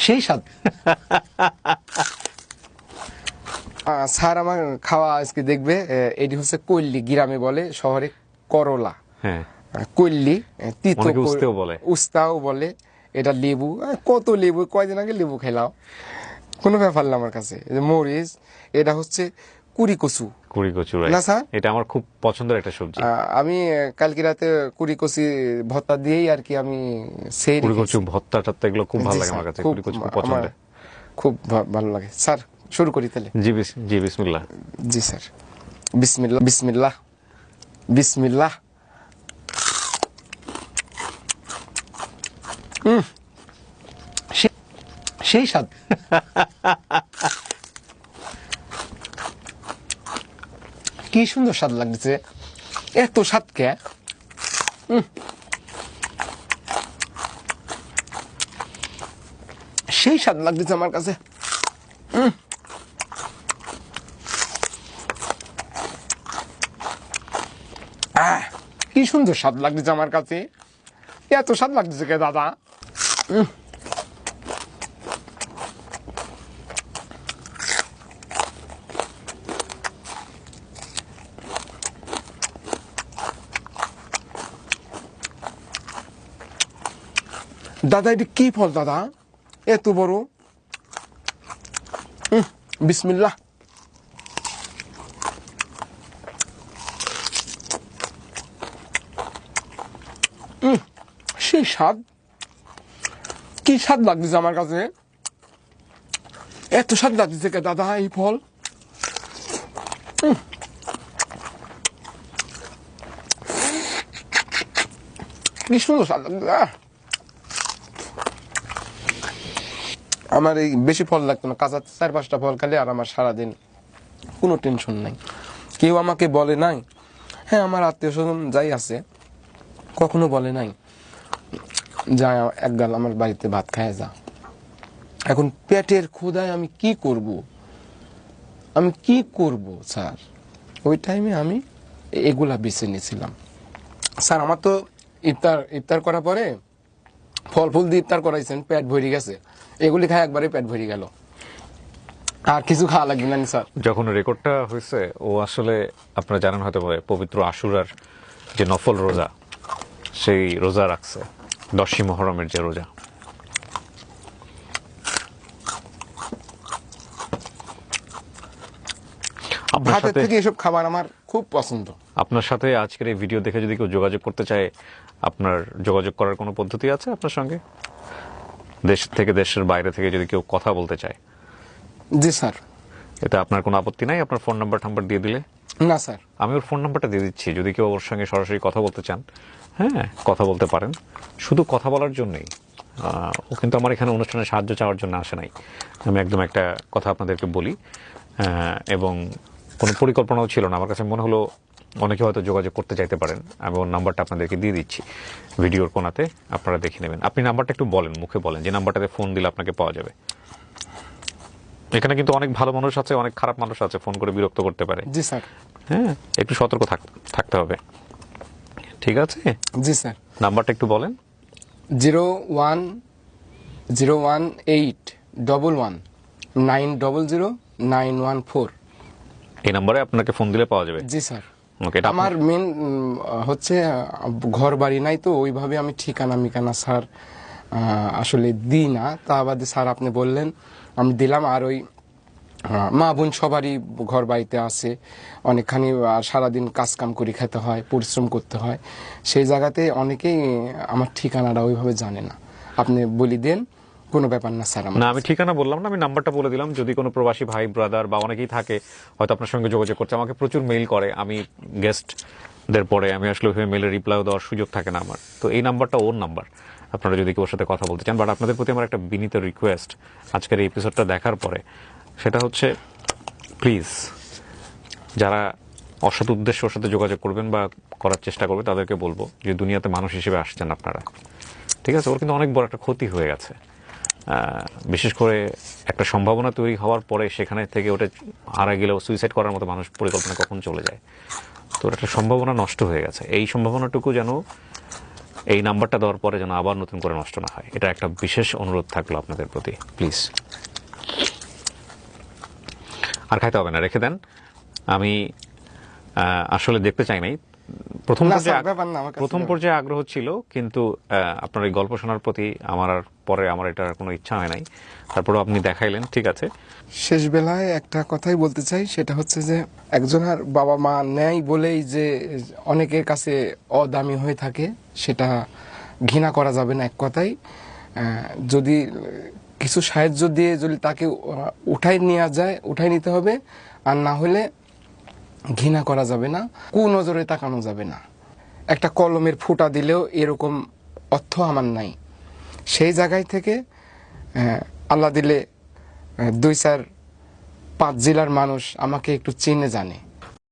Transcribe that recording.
সেই স্বাদ। স্যার আমার খাওয়া আজকে দেখবে, এটি হচ্ছে কৈল্লি, গ্রামে বলে, শহরে করলা। হ্যাঁ, কৈল্লি, তিতো অনেকে উস্তেও বলে। উস্তাও বলে। এটা লেবু, কত লেবু, কয়দিন আগে লেবু খেলাম, কোনো ব্যাপার না আমার কাছে। এই যে মরিচ, এটা হচ্ছে কুড়ি কচু। কুড়ি কচু, না স্যার, এটা আমার খুব পছন্দের একটা সবজি। আমি কালকে রাতে কুড়ি কচি ভর্তা দিয়েই আর কি আমি সেই কুড়ি কচু ভর্তা টত্তা এগুলো খুব ভালো লাগে আমার কাছে, কুড়ি কচু খুব পছন্দের। খুব ভালো লাগে স্যার। শুরু করি তাহলে। জি বিসমিল্লাহ। জি স্যার, বিসমিল্লাহ বিসমিল্লাহ বিসমিল্লাহ। সেই স্বাদ। কি সুন্দর স্বাদ লাগছে, এত স্বাদ কে? সেই স্বাদ লাগতেছে আমার কাছে। কি সুন্দর স্বাদ লাগতেছে আমার কাছে, এত স্বাদ লাগতেছে কে দাদা? দাদা এটা কি ফল দাদা, এত বড়? বিসমিল্লাহ। সেই স্বাদ, কি স্বাদ লাগতেছে আমার কাছে, এত স্বাদ লাগতেছে কে দাদা এই ফল? কি সুন্দর স্বাদ লাগতেছে। আমার এই বেশি ফল লাগতো না, কাঁচা 4-5টা ফল খালি আর আমার সারাদিন কোনো টেনশন নাই। কেউ আমাকে বলে নাই, হ্যাঁ আমার আত্মীয় স্বজন যাই আছে কখনো বলে নাই যা এক গাল আমার বাড়িতে ভাত খায় যা। এখন পেটের ক্ষুধায় আমি কি করব, আমি কি করব স্যার? ওই টাইমে আমি এগুলা বেছে নিয়েছিলাম স্যার। আমার তো ইফতার করার পরে ফল ফুল দিয়ে ইফতার করাইছেন, পেট ভরে গেছে, এগুলি খায় একবারে পেট ভরে গেল, আর কিছু খাওয়া লাগবে না স্যার। যখন রেকর্ডটা হয়েছে, ও আসলে আপনারা জানেন হয়তো পবিত্র আশুরার যে নফল রোজা, সেই রোজা রাখছে, 10ই মুহররমের যে রোজা। ভাতের থেকে এসব খাবার আমার খুব পছন্দ। আপনার সাথে আজকের এই ভিডিও দেখে যদি কেউ যোগাযোগ করতে চায়, আপনার যোগাযোগ করার কোনো পদ্ধতি আছে আপনার সঙ্গে? দেশ থেকে, দেশের বাইরে থেকে যদি কেউ কথা বলতে চায়? জি স্যার। এটা আপনার কোনো আপত্তি নাই আপনার ফোন নাম্বার দিয়ে দিলে? না স্যার। আমি ওর ফোন নাম্বারটা দিয়ে দিচ্ছি, যদি কেউ ওর সঙ্গে সরাসরি কথা বলতে চান, হ্যাঁ কথা বলতে পারেন। শুধু কথা বলার জন্যই, ও কিন্তু আমার এখানে অনুষ্ঠানে সাহায্য চাওয়ার জন্য আসে নাই। আমি একদম একটা কথা আপনাদেরকে বলি, এবং কোনো পরিকল্পনাও ছিল না। আমার কাছে মনে হলো অনেকে হয়তো যোগাযোগ করতে চাইতে পারেন, আমি ওর নাম্বারটা আপনাদেরকে দিয়ে দিচ্ছি ভিডিওর কোনাতে, আপনারা দেখে নেবেন। আপনি নাম্বারটা একটু বলেন, মুখে বলেন যে নাম্বারটাতে ফোন দিলে আপনাকে পাওয়া যাবে। এখানে কিন্তু অনেক ভালো মানুষ আছে, অনেক খারাপ মানুষ আছে, ফোন করে বিরক্ত করতে পারে। জি স্যার। হ্যাঁ, একটু সতর্ক থাকতে হবে, ঠিক আছে? জি স্যার। নাম্বারটা একটু বলেন। 0101811900914। এই নাম্বারে আপনাকে ফোন দিলে পাওয়া যাবে। জি স্যার। ওকে, আমার মেন হচ্ছে ঘর বাড়ি নাই তো ওইভাবে আমি ঠিকানা মিকানা স্যার আসলে দিই না। তা বাদে স্যার আপনি বললেন আমি দিলাম। আর ওই মা বোন সবারই ঘর বাড়িতে আছে, অনেকখানি সারাদিন কাজ কাম করে খেতে হয়, পরিশ্রম করতে হয়, সেই জায়গাতে অনেকেই আমার ঠিকানাটা ওইভাবে জানে না। আপনি বলি দেন, কোনো ব্যাপার না স্যার। না, আমি ঠিকানা বললাম না, আমি নাম্বারটা বলে দিলাম। যদি কোনো প্রবাসী ভাই ব্রাদার বা অনেকেই থাকে হয়তো আপনার সঙ্গে যোগাযোগ করছে, আমাকে প্রচুর মেইল করে, আমি গেস্টদের পরে আমি আসলে ওইভাবে মেইলের রিপ্লাইও দেওয়ার সুযোগ থাকে না আমার। তো এই নাম্বারটা ওর নাম্বার, আপনারা যদি কেউ ওর সাথে কথা বলতে চান। বাট আপনাদের প্রতি আমার একটা বিনীত রিকোয়েস্ট আজকের এই এপিসোডটা দেখার পরে, সেটা হচ্ছে প্লিজ যারা অসৎ উদ্দেশ্যে ওর সাথে যোগাযোগ করবেন বা করার চেষ্টা করবে, তাদেরকে বলবো যে দুনিয়াতে মানুষ হিসেবে আসছেন আপনারা, ঠিক আছে? ওর কিন্তু অনেক বড় একটা ক্ষতি হয়ে গেছে, বিশেষ করে একটা সম্ভাবনা তৈরি হওয়ার পরে সেখানে থেকে ওটা হারা গেলেও সুইসাইড করার মতো মানুষ পরিকল্পনা কখন চলে যায়। তো একটা সম্ভাবনা নষ্ট হয়ে গেছে, এই সম্ভাবনাটুকু যেন এই নাম্বারটা দেওয়ার পরে যেন আবার নতুন করে নষ্ট না হয়, এটা একটা বিশেষ অনুরোধ থাকলো আপনাদের প্রতি, প্লিজ। আর খাইতে হবে না, রেখে দেন। আমি আসলে দেখতে চাই নাই। প্রথম না, পর্যায়ে স্যার, ব্যাপার না, আমার কাছে প্রথম পর্যায়ে আগ্রহ ছিল, কিন্তু আপনার এই গল্প শোনার প্রতি আমার আর পরে আমার এটার কোনো ইচ্ছা হয় নাই। তারপরেও আপনি দেখাইলেন, ঠিক আছে। শেষ বেলায় একটা কথাই বলতে চাই, সেটা হচ্ছে যে একজনের বাবা মা নেয় বলেই যে অনেকের কাছে অদামি হয়ে থাকে, সেটা ঘৃণা করা যাবে না। এক কথাই যদি কিছু সাহায্য দিয়ে যদি তাকে উঠাই নেওয়া যায়, উঠাই নিতে হবে। আর না হলে ঘৃণা করা যাবে না, কুনজরে তাকানো যাবে না। একটা কলমের ফুটা দিলেও এরকম অর্থ আমার নাই। সেই জায়গায় থেকে আল্লাহ দিলে 2-4-5 জেলার মানুষ আমাকে একটু চিনে জানে।